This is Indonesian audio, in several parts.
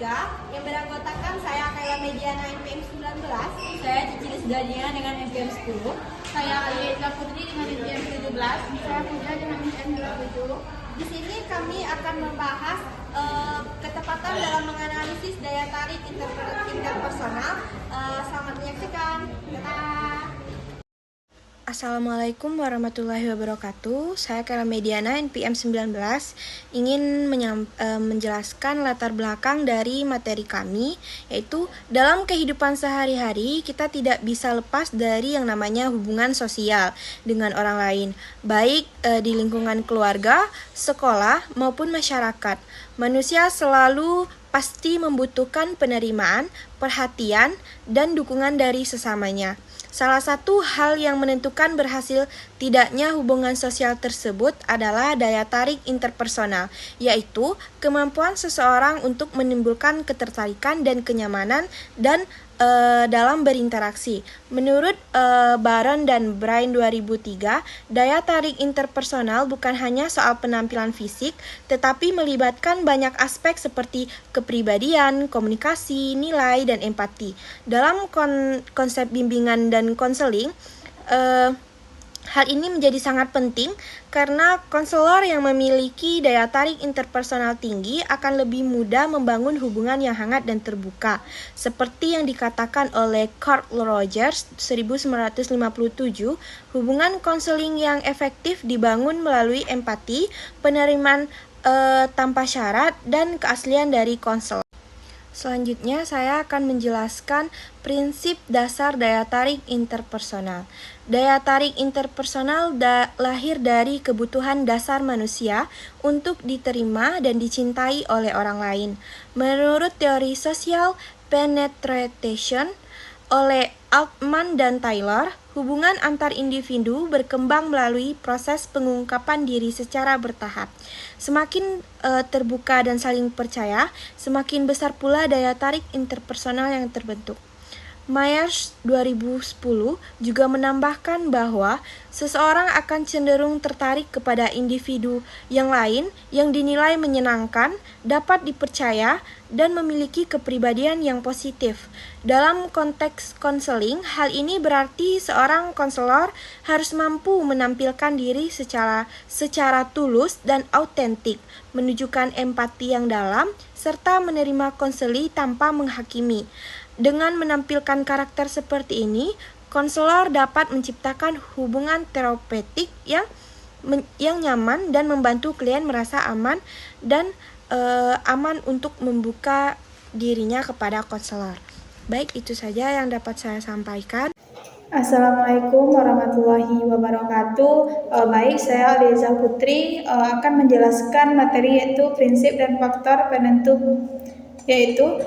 yang beranggotakan saya Kayla Mediana NPM 19, saya Cicilis Dania dengan NPM 10, saya Aliza Putri dengan NPM 17, saya Puja dengan NPM 27. Di sini kami akan membahas ketepatan dalam menganalisis daya tarik interpersonal. Selamat menyaksikan. Assalamualaikum warahmatullahi wabarakatuh. Saya Kayla Mediana NPM 19 ingin menjelaskan latar belakang dari materi kami, yaitu dalam kehidupan sehari-hari kita tidak bisa lepas dari yang namanya hubungan sosial dengan orang lain, baik di lingkungan keluarga, sekolah maupun masyarakat. Manusia selalu pasti membutuhkan penerimaan, perhatian, dan dukungan dari sesamanya. Salah satu hal yang menentukan berhasil tidaknya hubungan sosial tersebut adalah daya tarik interpersonal, yaitu kemampuan seseorang untuk menimbulkan ketertarikan dan kenyamanan dalam berinteraksi. Menurut Baron dan Brian 2003, daya tarik interpersonal bukan hanya soal penampilan fisik, tetapi melibatkan banyak aspek seperti kepribadian, komunikasi, nilai, dan empati. Dalam konsep bimbingan dan konseling, hal ini menjadi sangat penting karena konselor yang memiliki daya tarik interpersonal tinggi akan lebih mudah membangun hubungan yang hangat dan terbuka. Seperti yang dikatakan oleh Carl Rogers 1957, hubungan konseling yang efektif dibangun melalui empati, penerimaan tanpa syarat, dan keaslian dari konselor. Selanjutnya, saya akan menjelaskan prinsip dasar daya tarik interpersonal. Daya tarik interpersonal lahir dari kebutuhan dasar manusia untuk diterima dan dicintai oleh orang lain. Menurut teori sosial penetration oleh Altman dan Taylor, hubungan antar individu berkembang melalui proses pengungkapan diri secara bertahap. Semakin terbuka dan saling percaya, semakin besar pula daya tarik interpersonal yang terbentuk. Myers 2010 juga menambahkan bahwa seseorang akan cenderung tertarik kepada individu yang lain yang dinilai menyenangkan, dapat dipercaya, dan memiliki kepribadian yang positif. Dalam konteks konseling, hal ini berarti seorang konselor harus mampu menampilkan diri secara tulus dan autentik, menunjukkan empati yang dalam, serta menerima konseli tanpa menghakimi. Dengan menampilkan karakter seperti ini, konselor dapat menciptakan hubungan terapeutik yang nyaman dan membantu klien merasa aman untuk membuka dirinya kepada konselor. Baik, itu saja yang dapat saya sampaikan. Assalamualaikum warahmatullahi wabarakatuh. Baik, saya Aliza Putri akan menjelaskan materi yaitu prinsip dan faktor penentu.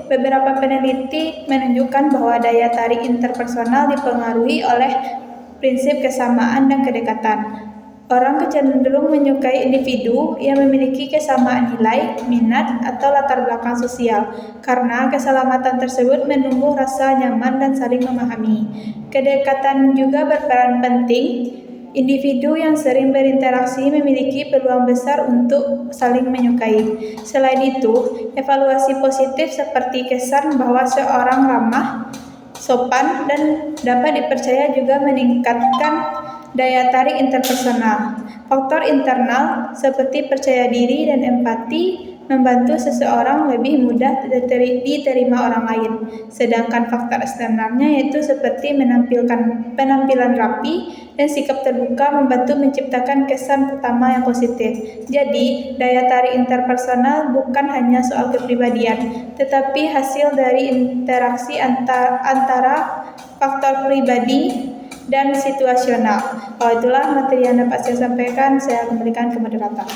Beberapa peneliti menunjukkan bahwa daya tarik interpersonal dipengaruhi oleh prinsip kesamaan dan kedekatan. Orang cenderung menyukai individu yang memiliki kesamaan nilai, minat, atau latar belakang sosial, karena keselamatan tersebut menumbuh rasa nyaman dan saling memahami. Kedekatan juga berperan penting. Individu yang sering berinteraksi memiliki peluang besar untuk saling menyukai. Selain itu, evaluasi positif seperti kesan bahwa seorang ramah, sopan, dan dapat dipercaya juga meningkatkan daya tarik interpersonal. Faktor internal seperti percaya diri dan empati membantu seseorang lebih mudah diterima orang lain. Sedangkan faktor eksternalnya yaitu seperti penampilan rapi dan sikap terbuka membantu menciptakan kesan pertama yang positif. Jadi, daya tarik interpersonal bukan hanya soal kepribadian, tetapi hasil dari interaksi antara faktor pribadi dan situasional. Itulah materi yang dapat saya sampaikan. Saya kembalikan ke moderator.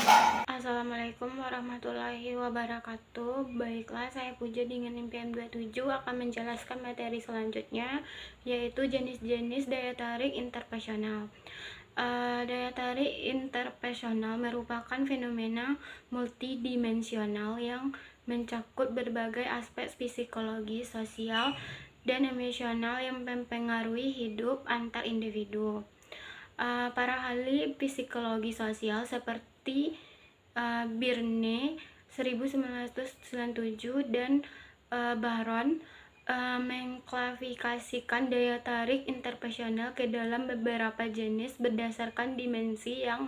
Assalamualaikum warahmatullahi wabarakatuh. Baiklah, saya Puja dengan NPM 27 akan menjelaskan materi selanjutnya, yaitu jenis-jenis daya tarik interpersonal. Daya tarik interpersonal merupakan fenomena multidimensional yang mencakup berbagai aspek psikologi, sosial, dan emosional yang mempengaruhi hidup antar individu. Para ahli psikologi sosial seperti Birne 1997 dan Bahron mengklasifikasikan daya tarik interpersonal ke dalam beberapa jenis berdasarkan dimensi yang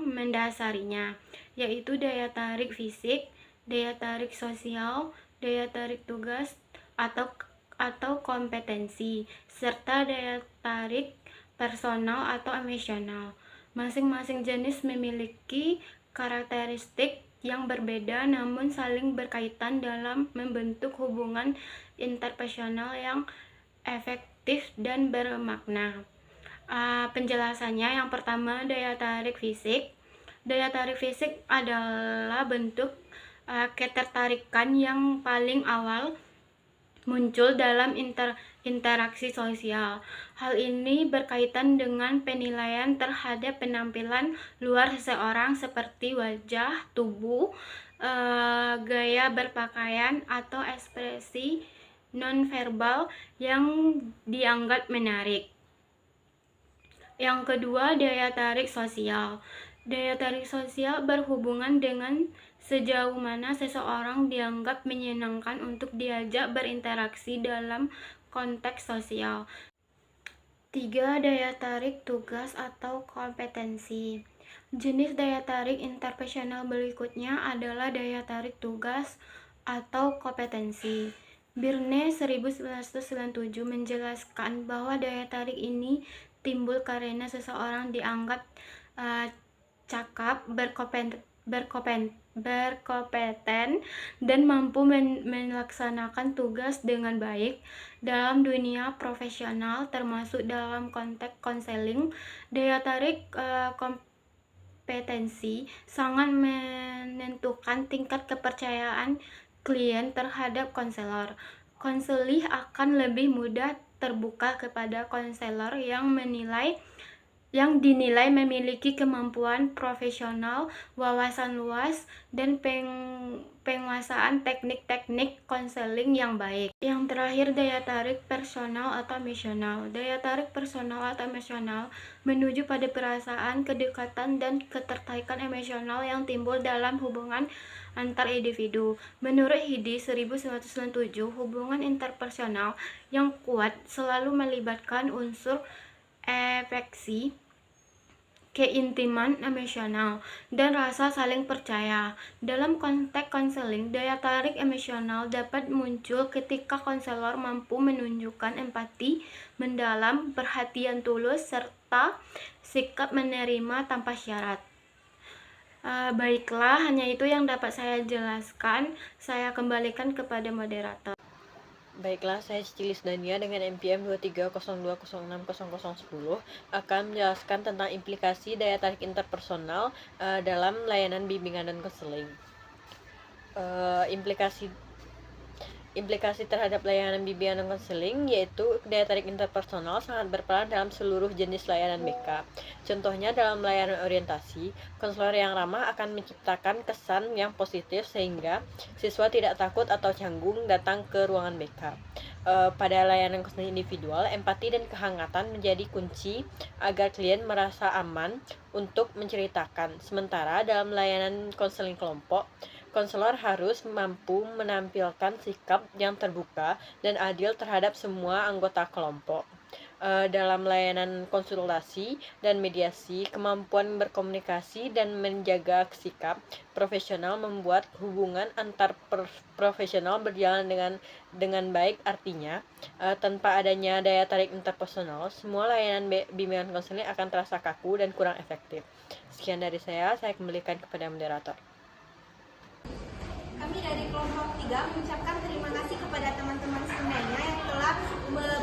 mendasarinya, yaitu daya tarik fisik, daya tarik sosial, daya tarik tugas atau kompetensi, serta daya tarik personal atau emosional. Masing-masing jenis memiliki karakteristik yang berbeda namun saling berkaitan dalam membentuk hubungan interpersonal yang efektif dan bermakna. Penjelasannya, yang pertama, daya tarik fisik. Daya tarik fisik adalah bentuk ketertarikan yang paling awal muncul dalam interaksi sosial. Hal ini berkaitan dengan penilaian terhadap penampilan luar seseorang seperti wajah, tubuh, gaya berpakaian, atau ekspresi nonverbal yang dianggap menarik. Yang kedua, daya tarik sosial. Daya tarik sosial berhubungan dengan sejauh mana seseorang dianggap menyenangkan untuk diajak berinteraksi dalam konteks sosial. 3. Daya tarik tugas atau kompetensi. Jenis daya tarik interpersonal berikutnya adalah daya tarik tugas atau kompetensi. Birne 1997 menjelaskan bahwa daya tarik ini timbul karena seseorang dianggap cakap, berkompeten dan mampu melaksanakan tugas dengan baik dalam dunia profesional, termasuk dalam konteks konseling. Daya tarik kompetensi sangat menentukan tingkat kepercayaan klien terhadap konselor. Konselih akan lebih mudah terbuka kepada konselor yang dinilai memiliki kemampuan profesional, wawasan luas, dan penguasaan teknik-teknik konseling yang baik. Yang terakhir, daya tarik personal atau emosional. Daya tarik personal atau emosional menuju pada perasaan, kedekatan, dan ketertarikan emosional yang timbul dalam hubungan antar individu. Menurut Hidi 1997, hubungan interpersonal yang kuat selalu melibatkan unsur afeksi, keintiman emosional, dan rasa saling percaya. Dalam konteks konseling, daya tarik emosional dapat muncul ketika konselor mampu menunjukkan empati mendalam, perhatian tulus, serta sikap menerima tanpa syarat. Baiklah, hanya itu yang dapat saya jelaskan. Saya kembalikan kepada moderator. Baiklah, saya Cici Lisdania dengan NPM 2302060010 akan menjelaskan tentang implikasi daya tarik interpersonal dalam layanan bimbingan dan konseling. Implikasi terhadap layanan bimbingan dan konseling yaitu daya tarik interpersonal sangat berperan dalam seluruh jenis layanan BK. Contohnya dalam layanan orientasi, konselor yang ramah akan menciptakan kesan yang positif sehingga siswa tidak takut atau canggung datang ke ruangan BK. Pada layanan konseling individual, empati dan kehangatan menjadi kunci agar klien merasa aman untuk menceritakan. Sementara dalam layanan konseling kelompok, konselor harus mampu menampilkan sikap yang terbuka dan adil terhadap semua anggota kelompok. Dalam layanan konsultasi dan mediasi, kemampuan berkomunikasi dan menjaga sikap profesional membuat hubungan antar profesional berjalan dengan baik. Artinya, tanpa adanya daya tarik interpersonal, semua layanan bimbingan konseling akan terasa kaku dan kurang efektif. Sekian dari saya kembalikan kepada moderator. Kami dari kelompok 3 mengucapkan terima kasih kepada teman-teman semuanya yang telah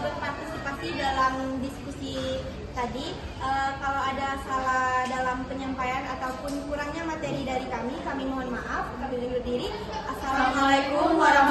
berpartisipasi dalam diskusi tadi. Kalau ada salah dalam penyampaian ataupun kurangnya materi dari kami mohon maaf. Kami undur diri. Assalamualaikum warahmatullahi wabarakatuh.